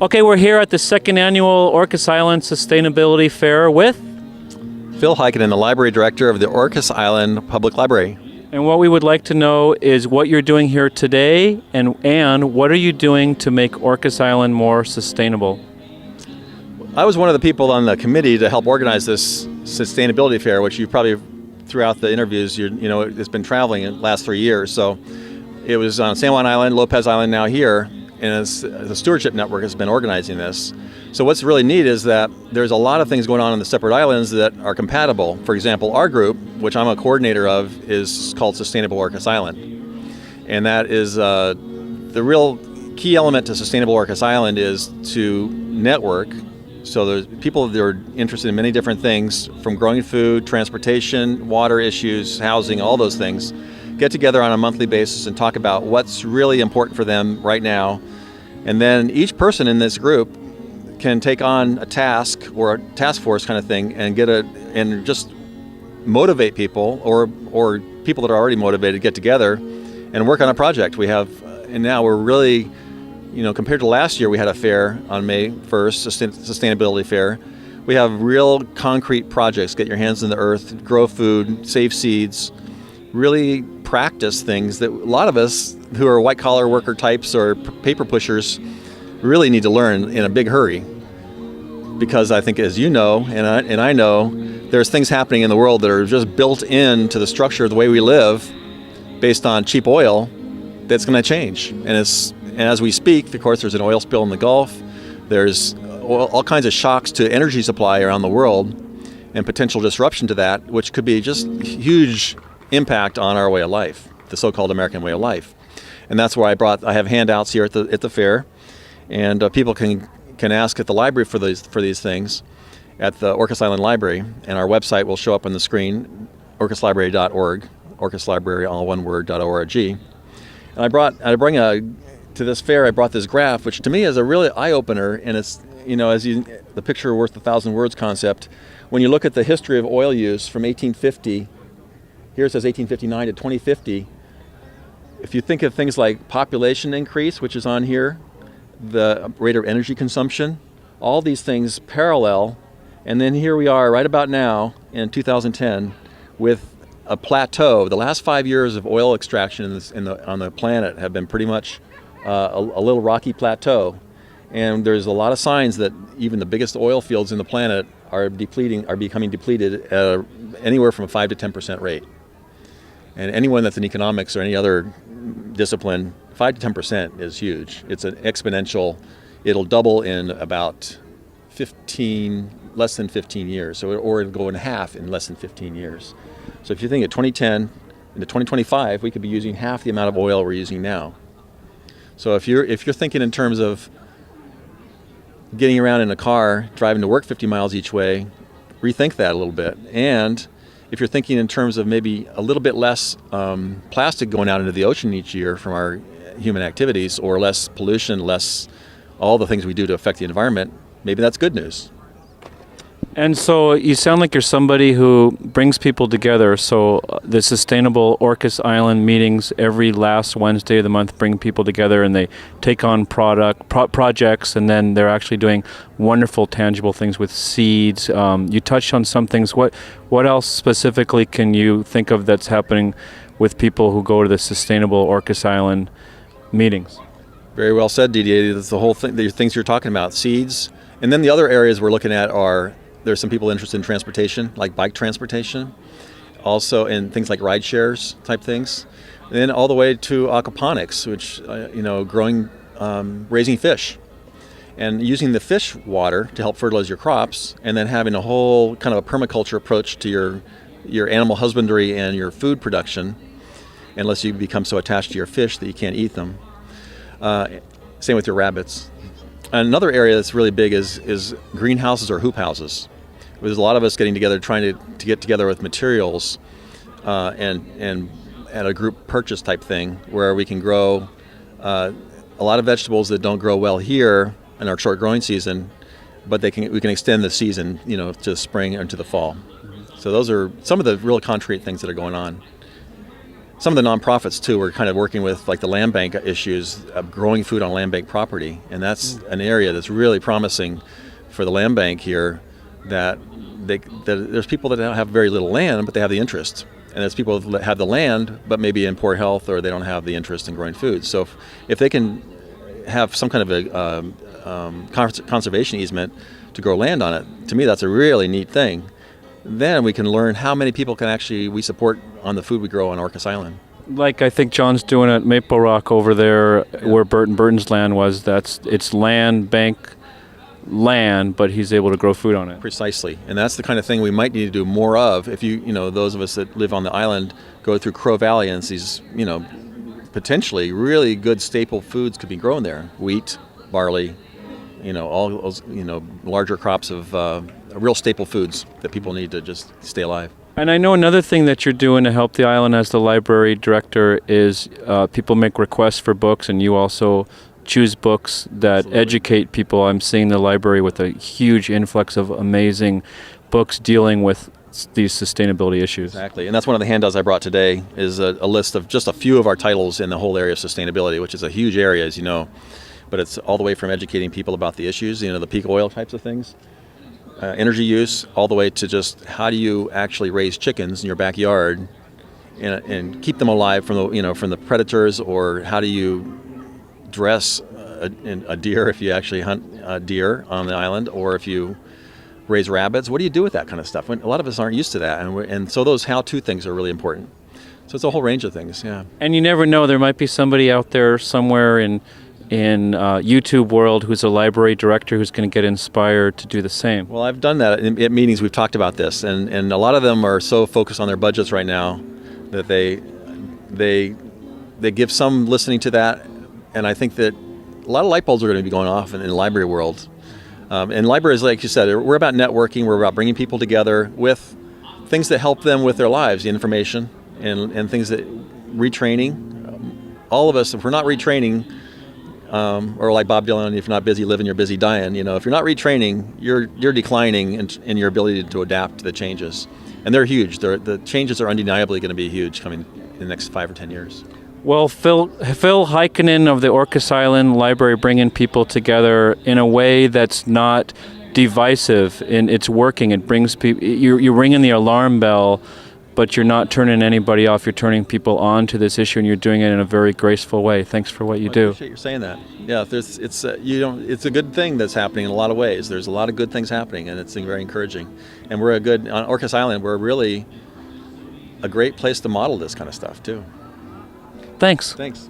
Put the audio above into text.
Okay, we're here at the second annual Orcas Island Sustainability Fair with Phil Heikkenin, the Library Director of the Orcas Island Public Library. And what we would like to know is what you're doing here today and what are you doing to make Orcas Island more sustainable? I was one of the people on the committee to help organize this sustainability fair, which you probably, throughout the interviews, it's been traveling in the last 3 years. So it was on San Juan Island, Lopez Island, now here, and the Stewardship Network has been organizing this. So what's really neat is that there's a lot of things going on the separate islands that are compatible. For example, our group, which I'm a coordinator of, is called Sustainable Orcas Island. And that is the real key element to Sustainable Orcas Island is to network. So there's people that are interested in many different things, from growing food, transportation, water issues, housing, all those things, get together on a monthly basis and talk about what's really important for them right now. And then each person in this group can take on a task or a task force kind of thing and and just motivate people or people that are already motivated get together and work on a project. We have, and now we're really, compared to last year, we had a fair on May 1st, sustainability fair. We have real concrete projects, get your hands in the earth, grow food, save seeds, really practice things that a lot of us who are white collar worker types or paper pushers really need to learn in a big hurry. Because I think, as you know, and I know, there's things happening in the world that are just built into the structure of the way we live based on cheap oil that's going to change. And as we speak, of course, there's an oil spill in the Gulf. There's all kinds of shocks to energy supply around the world and potential disruption to that, which could be just huge impact on our way of life, the so-called American way of life. And that's why I have handouts here at the fair, and people can ask at the library for these things at the Orcas Island Library, and our website will show up on the screen, orcaslibrary.org, orcaslibrary, all one word, .org. And to this fair, I brought this graph, which to me is a really eye-opener, and it's, the picture worth 1,000 words concept. When you look at the history of oil use from 1850, here it says 1859 to 2050, if you think of things like population increase, which is on here, the rate of energy consumption, all these things parallel, and then here we are right about now in 2010 with a plateau. The last 5 years of oil extraction on the planet have been pretty much a little rocky plateau, and there's a lot of signs that even the biggest oil fields in the planet are becoming depleted at anywhere from a 5 to 10% rate. And anyone that's in economics or any other discipline, 5 to 10% is huge. It's an exponential. It'll double in about less than 15 years, or it'll go in half in less than 15 years. So if you think at 2010 into 2025, we could be using half the amount of oil we're using now. So if you're thinking in terms of getting around in a car, driving to work 50 miles each way, rethink that a little bit. And if you're thinking in terms of maybe a little bit less plastic going out into the ocean each year from our human activities, or less pollution, less all the things we do to affect the environment, maybe that's good news. And so you sound like you're somebody who brings people together. So the Sustainable Orcas Island meetings every last Wednesday of the month bring people together, and they take on projects, and then they're actually doing wonderful, tangible things with seeds. You touched on some things. What else specifically can you think of that's happening with people who go to the Sustainable Orcas Island meetings? Very well said, Didier. That's the whole thing, the things you're talking about, seeds. And then the other areas we're looking at are, there's some people interested in transportation, like bike transportation, also in things like ride shares type things. And then all the way to aquaponics, which, raising fish and using the fish water to help fertilize your crops, and then having a whole kind of a permaculture approach to your animal husbandry and your food production, unless you become so attached to your fish that you can't eat them. Same with your rabbits. Another area that's really big is greenhouses or hoop houses. There's a lot of us getting together, trying to get together with materials and at a group purchase type thing, where we can grow a lot of vegetables that don't grow well here in our short growing season, but we can extend the season, to spring and to the fall. So those are some of the real concrete things that are going on. some of the nonprofits too are kind of working with like the land bank issues of growing food on land bank property, and that's an area that's really promising for the land bank here. That there's people that have very little land, but they have the interest, and there's people that have the land, but maybe in poor health or they don't have the interest in growing food. So if they can have some kind of a conservation easement to grow land on it, to me that's a really neat thing. Then we can learn how many people we support on the food we grow on Orcas Island. Like I think John's doing at Maple Rock over there, where Burton's land was. It's land bank land, but he's able to grow food on it. Precisely, and that's the kind of thing we might need to do more of. If those of us that live on the island go through Crow Valley, and these, potentially really good staple foods could be grown there: wheat, barley, all those, larger crops of real staple foods that people need to just stay alive. And I know another thing that you're doing to help the island as the library director is people make requests for books, and you also choose books that Absolutely. Educate people. I'm seeing the library with a huge influx of amazing books dealing with these sustainability issues. Exactly, and that's one of the handouts I brought today is a list of just a few of our titles in the whole area of sustainability, which is a huge area, as you know. But it's all the way from educating people about the issues, the peak oil types of things, energy use, all the way to just how do you actually raise chickens in your backyard and keep them alive from the predators, or how do you dress a deer if you actually hunt a deer on the island, or if you raise rabbits. What do you do with that kind of stuff? A lot of us aren't used to that, and so those how-to things are really important. So it's a whole range of things, yeah. And you never know, there might be somebody out there somewhere in YouTube world who's a library director who's going to get inspired to do the same. Well, I've done that at meetings. We've talked about this, and a lot of them are so focused on their budgets right now that they give some listening to that, and I think that a lot of light bulbs are going to be going off in the library world. And libraries, like you said, we're about networking. We're about bringing people together with things that help them with their lives, the information, and things that retraining. All of us, if we're not retraining, or like Bob Dylan, if you're not busy living, you're busy dying. If you're not retraining, you're declining in your ability to adapt to the changes. And they're huge. The changes are undeniably going to be huge coming in the next 5 or 10 years. Well, Phil Heikkenin of the Orcas Island Library, bringing people together in a way that's not divisive, and it's working. It brings people. You're ringing the alarm bell, but you're not turning anybody off. You're turning people on to this issue, and you're doing it in a very graceful way. Thanks for what you do. I appreciate you saying that. Yeah, it's a good thing that's happening in a lot of ways. There's a lot of good things happening, and it's very encouraging. And on Orcas Island, we're really a great place to model this kind of stuff too. Thanks. Thanks.